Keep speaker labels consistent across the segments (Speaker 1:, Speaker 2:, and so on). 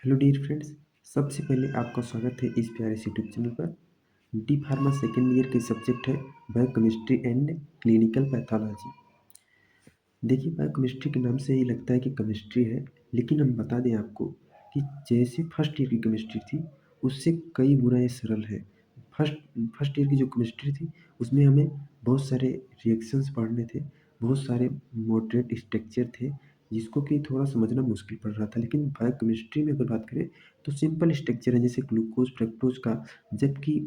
Speaker 1: Hello dear friends. सबसे पहले आपका स्वागत है इस प्यारे से यूट्यूब चैनल पर। डी फार्मा सेकेंड ईयर के सब्जेक्ट है बायोकेमिस्ट्री एंड क्लिनिकल पैथोलॉजी। देखिए, बायोकेमिस्ट्री के नाम से ही लगता है कि केमिस्ट्री है, लेकिन हम बता दें आपको कि जैसे फर्स्ट ईयर की केमिस्ट्री थी उससे कई गुना ये सरल है। फर्स्ट फर्स्ट ईयर की जो केमिस्ट्री थी उसमें हमें बहुत सारे रिएक्शंस पढ़ने थे, बहुत सारे मॉडरेट स्ट्रक्चर थे जिसको कि थोड़ा समझना मुश्किल पड़ रहा था। लेकिन बायोकेमिस्ट्री में अगर बात करें तो सिंपल स्ट्रक्चर है, जैसे ग्लूकोज फ्रक्टोज का। जबकि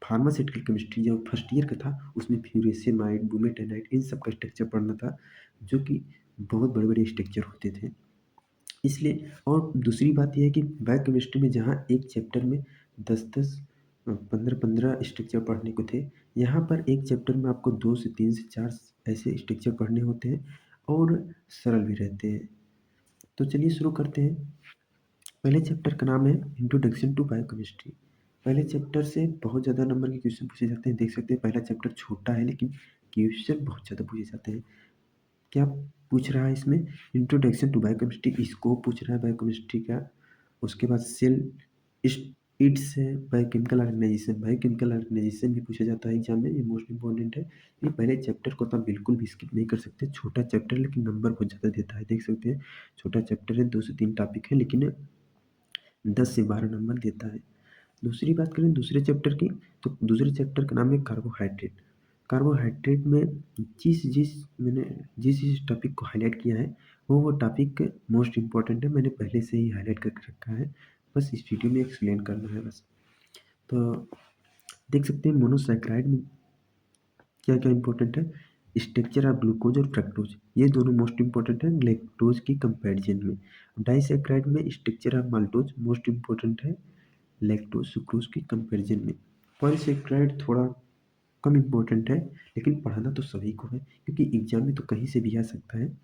Speaker 1: फार्मास्यूटिकल केमिस्ट्री जो फर्स्ट ईयर का था उसमें फ्यूरेसेमाइड, बुमेटेनाइड, इन सब का स्ट्रक्चर पढ़ना था, जो कि बहुत बड़े-बड़े स्ट्रक्चर होते थे। इसलिए और दूसरी बात ये है कि बायोकेमिस्ट्री में जहाँ एक चैप्टर में 10-10 15-15 स्ट्रक्चर पढ़ने को थे, यहाँ पर एक चैप्टर में आपको 2 से 3 से 4 ऐसे स्ट्रक्चर पढ़ने होते हैं और सरल भी रहते हैं। तो चलिए शुरू करते हैं। पहले चैप्टर का नाम है इंट्रोडक्शन टू बायोकेमिस्ट्री। पहले चैप्टर से बहुत ज़्यादा नंबर के क्वेश्चन पूछे जाते हैं। देख सकते हैं पहला चैप्टर छोटा है लेकिन क्वेश्चन बहुत ज़्यादा पूछे जाते हैं। क्या पूछ रहा है इसमें? इंट्रोडक्शन टू बायोकेमिस्ट्री, स्कोप पूछ रहा है बायोकेमिस्ट्री का। उसके बाद सेल इट्स है, बायोकेमिकल ऑर्गेनाइजेशन भी पूछा जाता है एग्जाम में, ये मोस्ट इंपॉर्टेंट है। ये पहले चैप्टर को तो आप बिल्कुल भी स्किप नहीं कर सकते। छोटा चैप्टर लेकिन नंबर बहुत ज़्यादा देता है। देख सकते हैं छोटा चैप्टर है, 2 से 3 टॉपिक है लेकिन 10 से 12 नंबर देता है। दूसरी बात करें दूसरे चैप्टर की, तो दूसरे चैप्टर का नाम है कार्बोहाइड्रेट। कार्बोहाइड्रेट में मैंने जिस टॉपिक को हाईलाइट किया है वो टॉपिक मोस्ट इम्पोर्टेंट है। मैंने पहले से ही हाईलाइट करके रखा है, बस इस वीडियो में एक्सप्लेन करना है बस। तो देख सकते हैं मोनोसैकेराइड में क्या क्या इंपॉर्टेंट है। स्ट्रक्चर ऑफ ग्लूकोज और फ्रक्टोज, ये दोनों मोस्ट इंपॉर्टेंट है लैक्टोज की कंपैरिजन में। डाइसैकेराइड में structure of maltose most important है लैक्टोज सुक्रोज की कंपैरिजन में। पॉलीसैकेराइड थोड़ा कम इम्पोर्टेंट है, लेकिन पढ़ाना तो सभी को है क्योंकि एग्जाम में तो कहीं से भी आ सकता है।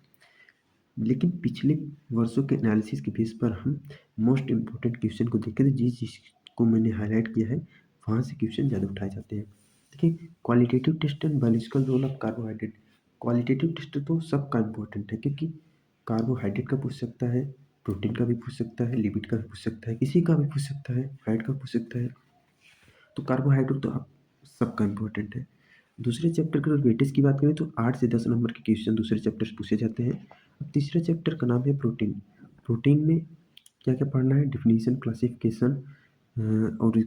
Speaker 1: लेकिन पिछले वर्षों के एनालिसिस के बेस पर हम मोस्ट इम्पोर्टेंट क्वेश्चन को देखते हैं। जिस जिसको मैंने हाईलाइट किया है वहाँ से क्वेश्चन ज़्यादा उठाए जाते हैं। देखिए, qualitative test and biological role of carbohydrate. Qualitative test तो सबका इम्पोर्टेंट है क्योंकि कार्बोहाइड्रेट का पूछ सकता है, प्रोटीन का भी पूछ सकता है, लिपिड का भी पूछ सकता है, किसी का भी पूछ सकता है, फैट का पूछ सकता है। तो कार्बोहाइड्रेट तो आप सबका इम्पोर्टेंट है। दूसरे चैप्टर के वेटेज की बात करें तो 8 से 10 नंबर के क्वेश्चन दूसरे चैप्टर से पूछे जाते हैं। अब तीसरे चैप्टर का नाम है प्रोटीन। प्रोटीन में क्या-क्या पढ़ना है? डेफिनिशन, क्लासिफिकेशन और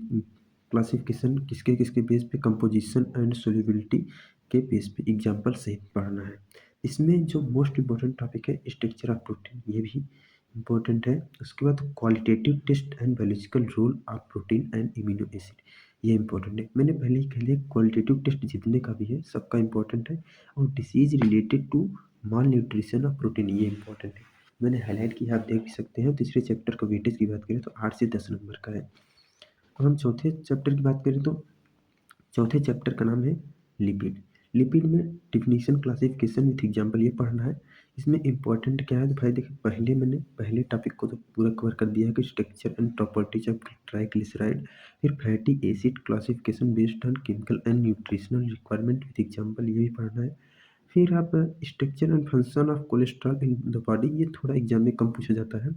Speaker 1: क्लासिफिकेशन किसके किसके बेस पे, कंपोजिशन एंड सोल्यूबिलिटी के बेस पे एग्जाम्पल सहित पढ़ना है। इसमें जो मोस्ट इम्पोर्टेंट टॉपिक है स्ट्रक्चर ऑफ प्रोटीन, ये भी इम्पोर्टेंट है। उसके बाद qualitative test and biological role of protein and amino acid, ये इम्पोर्टेंट है। मैंने पहले ही कह लिया क्वालिटेटिव टेस्ट जितने का भी है सबका इम्पोर्टेंट है। और disease related to malnutrition of protein, ये इम्पोर्टेंट है, मैंने हाईलाइट किया, आप देख भी सकते हैं। तीसरे चैप्टर का वेटेज की बात करें तो 8 से 10 नंबर का है। अब हम चौथे चैप्टर की बात करें तो चौथे चैप्टर का नाम है लिपिड। लिपिड में डिफिनीशन, क्लासिफिकेशन विथ एग्जाम्पल, ये पढ़ना है। इसमें इंपॉर्टेंट क्या है तो भाई देखिए, मैंने पहले टॉपिक को तो पूरा कवर कर दिया है कि structure and properties of triglyceride. फिर fatty acid classification based on chemical and nutritional requirement with example, ये भी पढ़ना है। फिर आप structure and function of cholesterol in the body, ये थोड़ा एग्जाम में कम पूछा जाता है।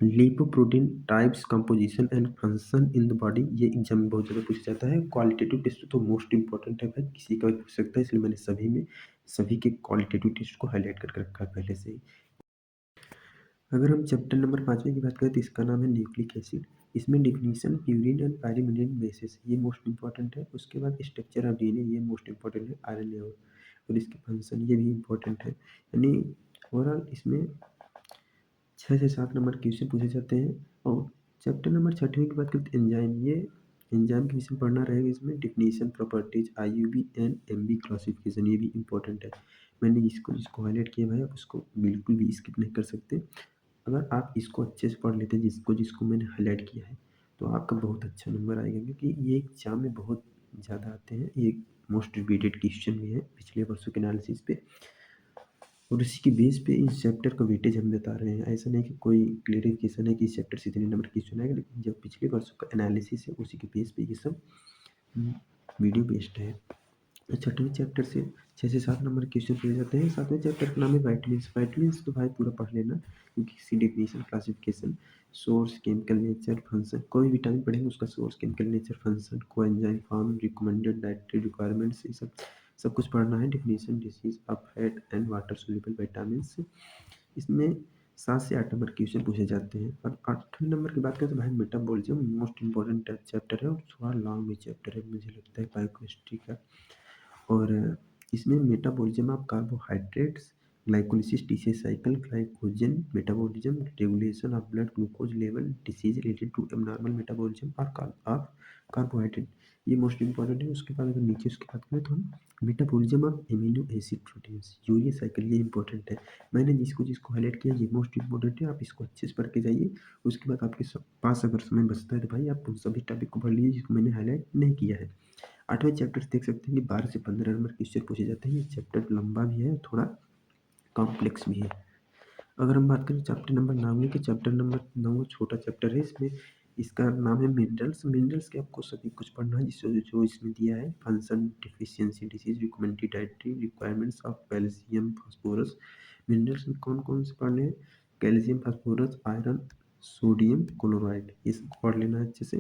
Speaker 1: Lipoprotein types, composition and function in the body, ये एग्जाम में बहुत ज़्यादा पूछा जाता है। क्वालिटेटिव टेस्ट तो मोस्ट इंपॉर्टेंट है भाई, किसी का भी पूछ सकता है, इसलिए मैंने सभी के क्वालिटेटिव टेस्ट को हाईलाइट करके रखा है पहले से ही। अगर हम चैप्टर नंबर 5वें की बात करें तो इसका नाम है न्यूक्लिक एसिड। इसमें definition, purine and pyrimidine basis, ये मोस्ट इंपॉर्टेंट है। उसके बाद स्ट्रक्चर ऑफ डीएनए, ये मोस्ट इंपॉर्टेंट है। आरएनए और इसके फंक्शन, ये भी इंपॉर्टेंट है। यानी ओवरऑल इसमें 6 से 7 नंबर क्वेश्चन पूछे जाते हैं। और चैप्टर नंबर 6वें की बात करें तो एंजाइम, ये एंजाइम के विषय में पढ़ना रहेगा। इसमें definition, properties, IUB and MB classification, ये भी इंपॉर्टेंट है। मैंने इसको जिसको हाईलाइट किया भाई, आप उसको बिल्कुल भी स्किप नहीं कर सकते। अगर आप इसको अच्छे से पढ़ लेते हैं जिसको जिसको मैंने हाईलाइट किया है, तो आपका बहुत अच्छा नंबर आएगा क्योंकि ये एग्जाम में बहुत ज़्यादा आते हैं। ये मोस्ट रिपीटेड क्वेश्चन भी है पिछले वर्षों के एनालिसिस पे, और उसी के बेस पे इस चैप्टर का वेटेज हम बता रहे हैं। ऐसा नहीं कि कोई क्लेरिफिकेशन है कि इस चैप्टर से इतने नंबर क्वेश्चन आएगा, लेकिन जब पिछले वर्षों का एनालिसिस है उसी के बेस पे ये सब वीडियो बेस्ड है। छठवें चैप्टर से 6 से 7 नंबर क्वेश्चन पूछे जाते हैं। सातवें चैप्टर का नाम है वाइटमिन्स। वाइटमिन्स तो भाई पूरा पढ़ लेना, क्योंकि इसकी definition, classification, source, chemical nature, function, कोई भी विटामिन पढ़ेंगे उसका source, chemical nature, function, coenzyme form, recommended dietary requirements, ये सब सब कुछ पढ़ना है। Definition, disease of fat and water soluble vitamins. इसमें 7 से 8 नंबर क्वेश्चन पूछे जाते हैं। और 8वें नंबर की बात करें तो भाई मेटाबॉलिज्म मोस्ट इंपॉर्टेंट चैप्टर है और थोड़ा लॉन्ग भी चैप्टर है मुझे लगता है बायोकेमिस्ट्री का। और इसमें metabolism of carbohydrates, glycolysis, TCS cycle, glycogen metabolism, regulation of blood glucose level, disease related to abnormal metabolism of carbohydrate, ये मोस्ट इंपॉर्टेंट है। उसके बाद अगर नीचे उसकी बात करें तो हम metabolism of amino acid proteins, urea cycle, ये इंपॉर्टेंट है। मैंने जिसको जिसको हाईलाइट किया ये मोस्ट इंपॉर्टेंट है, आप इसको अच्छे से पढ़ के जाइए। उसके बाद आपके पास अगर समय बचता है तो भाई आप उन सभी टॉपिक को पढ़ लीजिए जिसको मैंने हाईलाइट नहीं किया है। 8वें चैप्टर से देख सकते हैं कि 12 से 15 नंबर क्वेश्चन पूछे जाते हैं। ये चैप्टर लंबा भी है, थोड़ा कॉम्प्लेक्स भी है। अगर हम बात करें चैप्टर नंबर 9 की, तो चैप्टर नंबर 9 छोटा चैप्टर है। इसमें इसका नाम है मिनरल्स। मिनरल्स के आपको सभी कुछ पढ़ना है, जिससे जो इसमें दिया है, function, deficiency, disease, recommended dietary requirements of calcium, phosphorus. Minerals में कौन कौन से पढ़ने हैं? Calcium, phosphorus, iron, sodium chloride, ये सब पढ़ लेना है अच्छे से।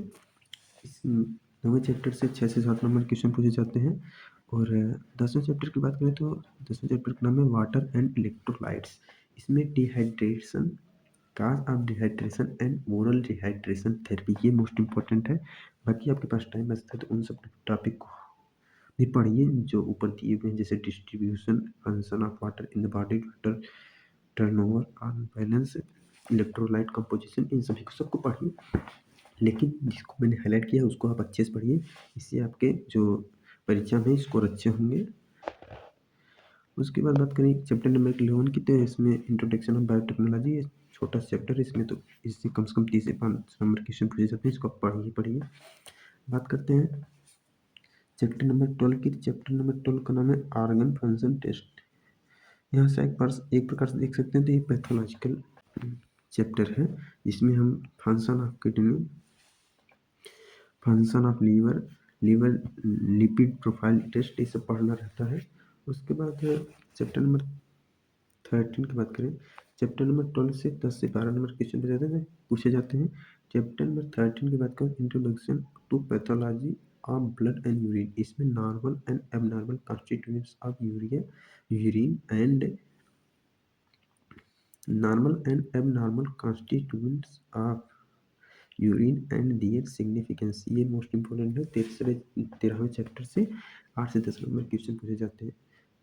Speaker 1: इस 9वें चैप्टर से 6 से 7 नंबर क्वेश्चन पूछे जाते हैं। और 10वें चैप्टर की बात करें तो 10वें चैप्टर का नाम है वाटर एंड इलेक्ट्रोलाइट्स। इसमें dehydration, cause of dehydration and oral dehydration therapy, ये मोस्ट इंपॉर्टेंट है। बाकी आपके पास टाइम बचता है तो उन सब टॉपिक को भी पढ़िए जो ऊपर दिए हुए हैं, जैसे distribution, function of water in the body, water turnover on balance, electrolyte composition, इन सभी को सबको पढ़िए। लेकिन जिसको मैंने हाईलाइट किया है उसको आप अच्छे से पढ़िए, इससे आपके जो परीक्षा में स्कोर अच्छे होंगे। उसके बाद बात करें चैप्टर नंबर 11 की, तो इसमें इंट्रोडक्शन ऑफ बायोटेक्नोलॉजी, ये छोटा चैप्टर है। इसमें तो इससे कम से कम 30 से 5 नंबर क्वेश्चन पूछे जाते हैं, इसको आप पढ़िए। बात करते हैं चैप्टर नंबर 12 की। चैप्टर नंबर 12 का नाम है ऑर्गन फंक्शन टेस्ट। यहाँ से एक प्रकार से देख सकते हैं तो ये पैथोलॉजिकल चैप्टर है, जिसमें हम function of kidney, function of liver, lipid profile test, ये सब पढ़ना रहता है। उसके बाद चैप्टर नंबर 13 की बात करें, चैप्टर नंबर 12 से 10 से 12 नंबर क्वेश्चन पूछे जाते हैं। चैप्टर नंबर 13 की बात करें, introduction to pathology of blood and urine. इसमें normal and abnormal constituents of urine and normal and abnormal constituents of urine and their significance, ये मोस्ट इंपॉर्टेंट है। 13वें चैप्टर से 8 से 10 नंबर क्वेश्चन पूछे जाते हैं।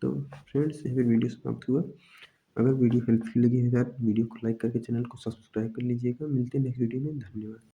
Speaker 1: तो फ्रेंड्स, यहाँ पे वीडियो समाप्त हुआ। अगर वीडियो हेल्पफुल लगी है यार, वीडियो को लाइक करके चैनल को सब्सक्राइब कर लीजिएगा। मिलते हैं नेक्स्ट वीडियो में, धन्यवाद।